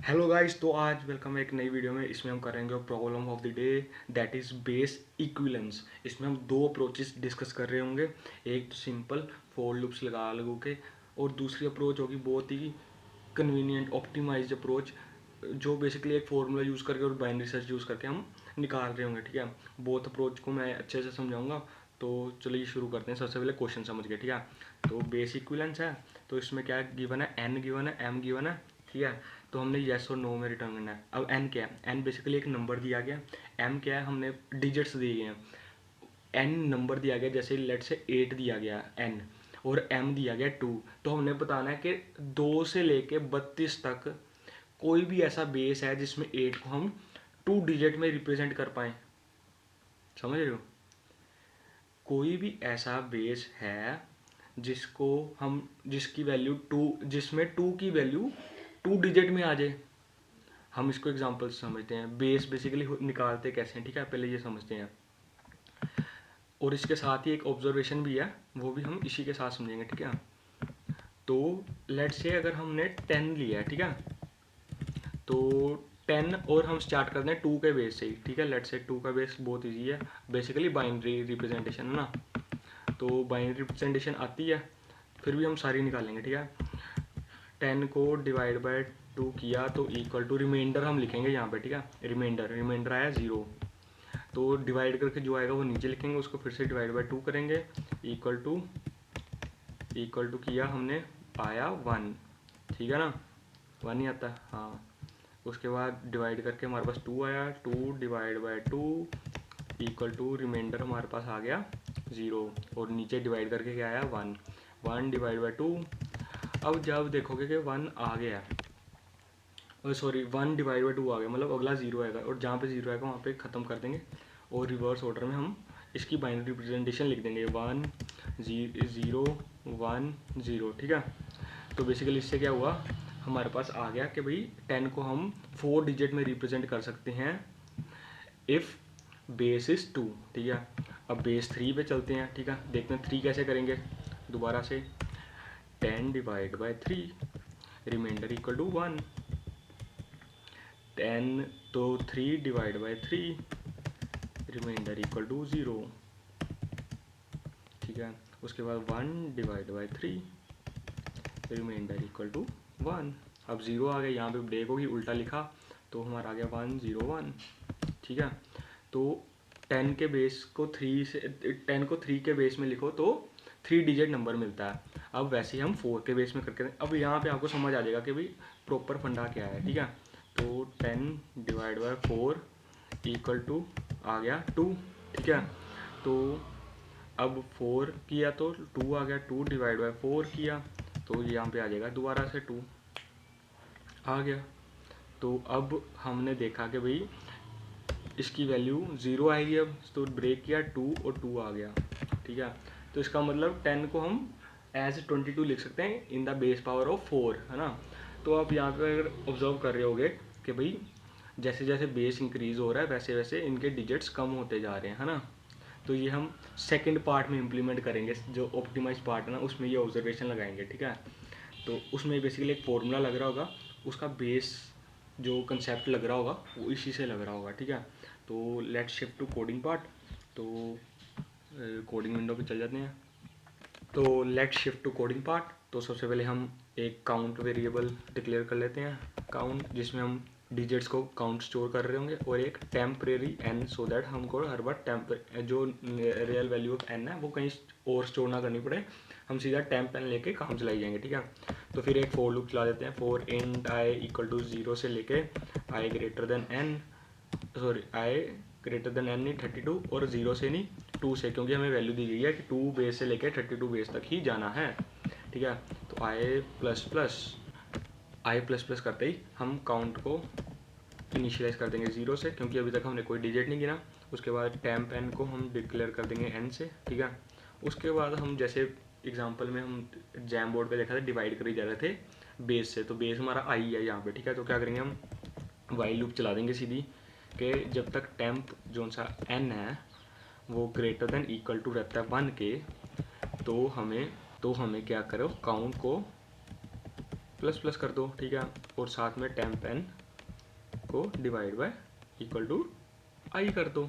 Hello guys, तो आज welcome है एक नई वीडियो में। इसमें हम करेंगे problem of the day, that is base equivalence. इसमें हम दो अप्रोचेस डिस्कस कर रहे होंगे। एक तो सिंपल फोर लूप्स लगा लगू के, और दूसरी अप्रोच होगी बहुत ही कन्वीनियंट ऑप्टिमाइज्ड अप्रोच, जो बेसिकली एक फॉर्मूला यूज़ करके और बाइनरी सर्च यूज़ करके हम निकाल रहे होंगे। ठीक है, बोथ अप्रोच को मैं अच्छे से समझाऊंगा। तो चलिए शुरू करते हैं। सबसे पहले क्वेश्चन समझ गए। ठीक है, तो बेस इक्विवेलेंस है, तो इसमें क्या गिवन है, एन गिवन है, एम गिवन है। ठीक है, तो हमने येस और नो में रिटर्न करना है। अब एन क्या है, एन बेसिकली एक नंबर दिया गया। एम क्या है, हमने डिजिट्स दिए गए हैं। एन नंबर दिया गया, जैसे लेट से 8 दिया गया एन, और एम दिया गया 2। तो हमने बताना है कि 2 से लेके 32 तक कोई भी ऐसा बेस है जिसमें 8 को हम 2 डिजिट में रिप्रेजेंट कर पाए। समझ रहे हो? कोई भी ऐसा बेस है जिसको हम, जिसकी वैल्यू 2, जिसमें 2 की वैल्यू 2 डिजिट में आ जाए। हम इसको एग्जांपल से समझते हैं। बेस बेसिकली निकालते कैसे हैं, ठीक है, पहले ये समझते हैं। और इसके साथ ही एक ऑब्जर्वेशन भी है, वो भी हम इसी के साथ समझेंगे। ठीक है, तो लेट्स से अगर हमने 10 लिया है, ठीक है, तो 10 और हम स्टार्ट करते हैं 2 के बेस से ही। ठीक है, लेट्स से 2 का बेस बहुत ईजी है, बेसिकली बाइनरी रिप्रेजेंटेशन है ना। तो बाइनरी रिप्रेजेंटेशन आती है, फिर भी हम सारी निकालेंगे। ठीक है, 10 को डिवाइड बाय 2 किया तो इक्वल टू रिमाइंडर हम लिखेंगे यहाँ पे। ठीक है, रिमाइंडर रिमाइंडर आया 0, तो डिवाइड करके जो आएगा वो नीचे लिखेंगे, उसको फिर से डिवाइड बाय 2 करेंगे, इक्वल टू किया हमने, आया 1। ठीक है ना, 1 ही आता है, हाँ। उसके बाद डिवाइड करके हमारे पास 2 आया, 2 divide by 2 equal to remainder हमारे पास आ गया 0, और नीचे डिवाइड करके क्या आया 1, 1 डिवाइड बाय 2। अब जब देखोगे कि 1 आ गया, सॉरी 1 डिवाइड बाई 2 आ गया, मतलब अगला 0 आएगा, और जहाँ पे 0 आएगा वहाँ पे ख़त्म कर देंगे, और रिवर्स ऑर्डर में हम इसकी बाइनरी रिप्रेजेंटेशन लिख देंगे 1 0 1 0। ठीक है, तो बेसिकली इससे क्या हुआ, हमारे पास आ गया कि भाई 10 को हम 4 डिजिट में रिप्रेजेंट कर सकते हैं इफ़ बेस इज़ 2। ठीक है, अब बेस 3 पे चलते हैं। ठीक है, देखते हैं 3 कैसे करेंगे। दोबारा से 10 divide by 3, remainder equal to 1, 10 तो 3 divide by 3, remainder equal to 0। ठीक है, उसके बाद 1 divide by 3, remainder equal to 1। अब 0 आ गया, यहाँ पे ब्रेक होगी, उल्टा लिखा तो हमारा आ गया 1 0 1। ठीक है, तो 10 के बेस को 3 से, 10 को 3 के बेस में लिखो तो 3 डिजिट नंबर मिलता है। अब वैसे ही हम 4 के बेस में करके, अब यहाँ पे आपको समझ आ जाएगा कि भाई प्रॉपर फंडा क्या है। ठीक है, तो 10 डिवाइड बाय 4 इक्वल टू आ गया 2। ठीक है, तो अब 4 किया तो 2 आ गया, 2 डिवाइड बाय 4 किया तो यहाँ पे आ जाएगा दोबारा से 2 आ गया। तो अब हमने देखा कि भाई इसकी वैल्यू 0 आएगी, अब तो ब्रेक किया 2 और 2 आ गया। ठीक है, तो इसका मतलब 10 को हम एज 22 लिख सकते हैं in the base power of 4, है ना। तो आप यहाँ पे अगर ऑब्जर्व कर रहे होगे कि भाई जैसे जैसे बेस इंक्रीज हो रहा है वैसे वैसे इनके डिजिट्स कम होते जा रहे हैं, है ना। तो ये हम सेकंड पार्ट में इम्प्लीमेंट करेंगे, जो ऑप्टिमाइज पार्ट है ना, उसमें ये ऑब्जर्वेशन लगाएंगे। ठीक है, तो उसमें बेसिकली एक फॉर्मूला लग रहा होगा, उसका बेस जो कंसेप्ट लग रहा होगा वो इसी से लग रहा होगा। ठीक है, तो let's shift to coding part. तो कोडिंग विंडो पे चल जाते हैं। तो let's shift to coding part. तो सबसे पहले हम एक काउंट वेरिएबल डिक्लेयर कर लेते हैं, काउंट, जिसमें हम डिजिट्स को काउंट स्टोर कर रहे होंगे, और एक टेम्परेरी एन, सो दैट हमको हर बार जो रियल वैल्यू ऑफ एन है वो कहीं और स्टोर ना करनी पड़े, हम सीधा टेम्प एन लेके काम चलाई जाएंगे। ठीक है, तो फिर एक फोर लूप चला देते हैं, for int i equal to 0 से लेके i greater than n, sorry i greater than n नहीं 32, और 0 से नहीं 2 से, क्योंकि हमें वैल्यू दी गई है कि 2 बेस से लेकर 32 बेस तक ही जाना है। ठीक है, तो आई प्लस प्लस करते ही हम काउंट को इनिशियलाइज कर देंगे 0 से, क्योंकि अभी तक हमने कोई डिजिट नहीं गिना। उसके बाद टेम्प एन को हम डिक्लेयर कर देंगे एन से। ठीक है, उसके बाद हम जैसे एग्जाम्पल में हम जैम बोर्ड पे देखा था, डिवाइड कर ही जा रहे थे बेस से, तो बेस हमारा आई है यहाँ पे। ठीक है, तो क्या करेंगे हम वाइल लूप चला देंगे सीधी, कि जब तक टेम्प जो सा एन है वो ग्रेटर देन इक्वल टू रहता है 1 के, तो हमें क्या करो, काउंट को प्लस प्लस कर दो, ठीक है, और साथ में टेम्प एन को डिवाइड बाय इक्वल टू आई कर दो।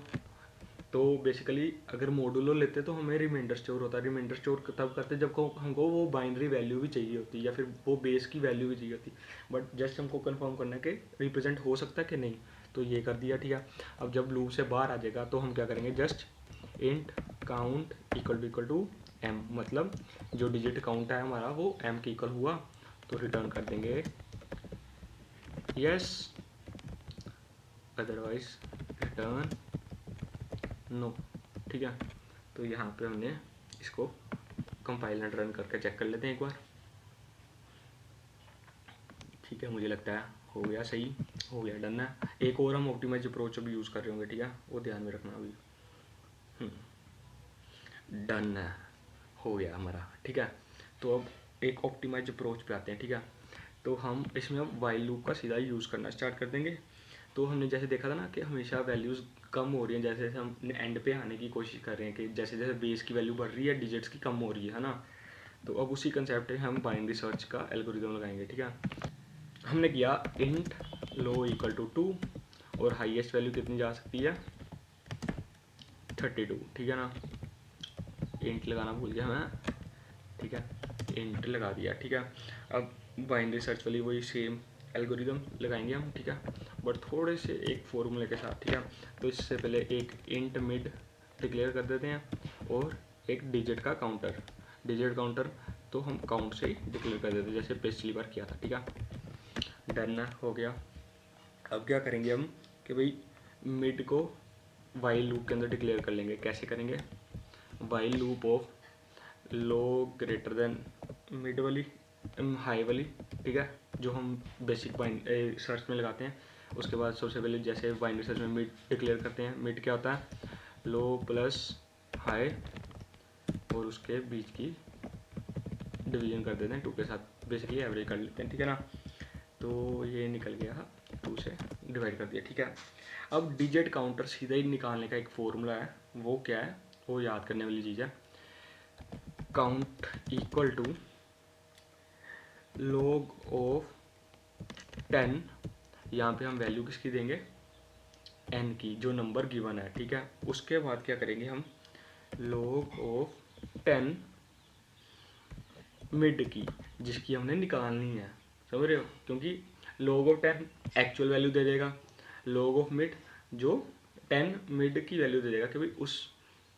तो बेसिकली अगर मॉडुलो लेते तो हमें रिमाइंडर स्टोर होता है। रिमाइंडर स्टोर तब करते जब हमको वो बाइनरी वैल्यू भी चाहिए होती या फिर वो बेस की वैल्यू भी चाहिए होती, बट जस्ट हमको कंफर्म करना है कि रिप्रेजेंट हो सकता है कि नहीं, तो ये कर दिया, ठीक है। अब जब लूप से बाहर आ जाएगा तो हम क्या करेंगे, just int count equal to m, मतलब जो डिजिट काउंट है हमारा वो एम के इक्वल हुआ, तो रिटर्न कर देंगे यस, अदरवाइज रिटर्न नो, ठीक है। तो यहाँ पे हमने इसको कंपाइल एंड रन करके चेक कर लेते हैं एक बार, ठीक है। मुझे लगता है हो गया, सही हो गया, डन है। एक और हम ऑप्टिमाइज अप्रोच अभी यूज़ कर रहे होंगे, ठीक है, वो ध्यान में रखना अभी। डन है, हो गया हमारा, ठीक है। तो अब एक ऑप्टिमाइज अप्रोच पे आते हैं, ठीक है। तो हम इसमें अब वाइल लूप का सीधा यूज़ करना स्टार्ट कर देंगे। तो हमने जैसे देखा था ना कि हमेशा वैल्यूज़ कम हो रही हैं, जैसे जैसे हम एंड पे आने की कोशिश कर रहे हैं कि जैसे जैसे बेस की वैल्यू बढ़ रही है डिजिट्स की कम हो रही है ना। तो अब उसी कंसेप्ट में हम बाइनरी सर्च का एल्गोरिदम लगाएंगे, ठीक है। हमने किया इंट लो इक्वल टू 2 और हाईएस्ट वैल्यू कितनी जा सकती है 32, ठीक है ना। इंट लगाना भूल गया मैं, ठीक है, इंट लगा दिया, ठीक है। अब बाइनरी सर्च वाली वही सेम एल्गोरिदम लगाएंगे हम, ठीक है, बट थोड़े से एक फॉर्मूले के साथ, ठीक है। तो इससे पहले एक इंट मिड डिक्लेयर कर देते हैं और एक डिजिट का काउंटर, डिजिट काउंटर तो हम काउंट से ही डिक्लेयर कर देते हैं जैसे पिछली बार किया था, ठीक है। डन हो गया। अब क्या करेंगे हम कि भाई मिड को वाइल लूप के अंदर डिक्लेयर कर लेंगे। कैसे करेंगे, while loop of low greater than mid वाली हाई वाली, ठीक है, जो हम बेसिक सर्च में लगाते हैं। उसके बाद सबसे पहले जैसे बाइनरी सर्च में मिड डिक्लेयर करते हैं, मिड क्या होता है लो प्लस हाई और उसके बीच की डिवीजन कर देते हैं 2 के साथ, बेसिकली एवरेज कर लेते हैं, ठीक है ना। तो ये निकल गया 2 से डिवाइड कर दिया, ठीक है। अब डिजिट काउंटर सीधा ही निकालने का एक फॉर्मूला है, वो क्या है, वो याद करने वाली चीज़ है। Count equal to log of 10, यहाँ पे हम वैल्यू किसकी देंगे n की, जो नंबर गिवन है, ठीक है। उसके बाद क्या करेंगे हम log ऑफ 10 मिड की, जिसकी हमने निकालनी है, समझ रहे हो, क्योंकि log ऑफ 10 एक्चुअल वैल्यू दे देगा, log ऑफ मिड जो 10 मिड की वैल्यू दे देगा कि भाई उस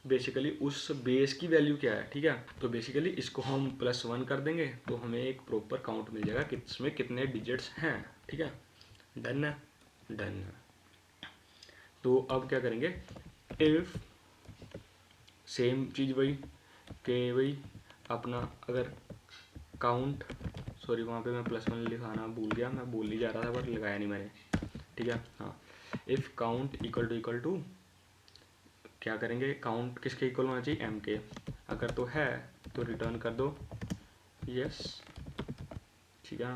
बेसिकली उस बेस की वैल्यू क्या है, ठीक है। तो बेसिकली इसको हम +1 कर देंगे तो हमें एक प्रॉपर काउंट मिल जाएगा कि इसमें कितने डिजिट्स हैं, ठीक है। डन है, डन है। तो अब क्या करेंगे, इफ सेम चीज़ वही कि वही अपना अगर काउंट, सॉरी वहाँ पे मैं +1 लिखाना भूल गया, मैं बोल ही जा रहा था पर लगाया नहीं मैंने, ठीक है। हाँ, इफ़ काउंट इक्वल टू क्या करेंगे, काउंट किसके इक्वल होना चाहिए m के, अगर तो है तो रिटर्न कर दो यस, ठीक है,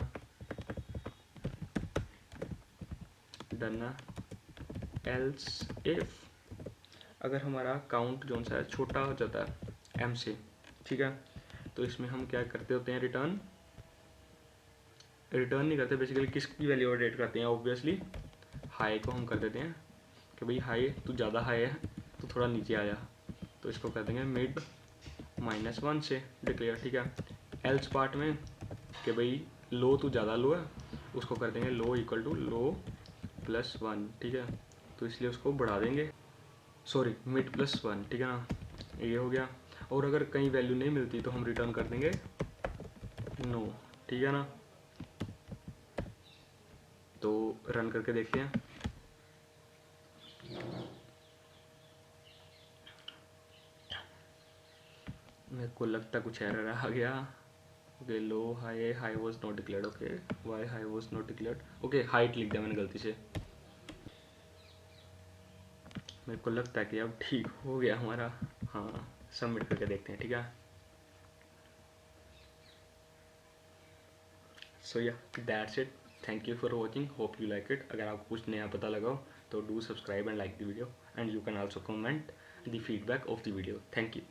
डन है। एल्स इफ अगर हमारा काउंट जो सा है छोटा हो जाता है m से, ठीक है, तो इसमें हम क्या करते होते हैं, रिटर्न नहीं करते, बेसिकली किसकी वैल्यू अपडेट करते हैं, ऑब्वियसली हाई को हम कर देते हैं कि भाई हाई तू ज़्यादा हाई है तो थोड़ा नीचे आ जा, तो इसको कर देंगे मिड -1 से डिक्लेयर, ठीक है। एल्स पार्ट में कि भाई लो तू ज़्यादा लो है, उसको कर देंगे लो इक्वल टू लो +1, ठीक है, तो इसलिए उसको बढ़ा देंगे, सॉरी मिड +1, ठीक है ना, ये हो गया। और अगर कहीं वैल्यू नहीं मिलती तो हम रिटर्न कर देंगे नो, ठीक है ना। तो रन करके देखते हैं, मेरे को लगता कुछ एरर आ गया। Okay low high was not declared, okay why high was not declared, okay height लिख दिया मैंने गलती से। मेरे को लगता है कि अब ठीक हो गया हमारा, हाँ सबमिट करके देखते हैं, ठीक है। सो या that's it, thank you for watching, hope you like it. अगर आपको कुछ नया पता लगा तो do subscribe and like the video and you can also comment the feedback of the video. Thank you.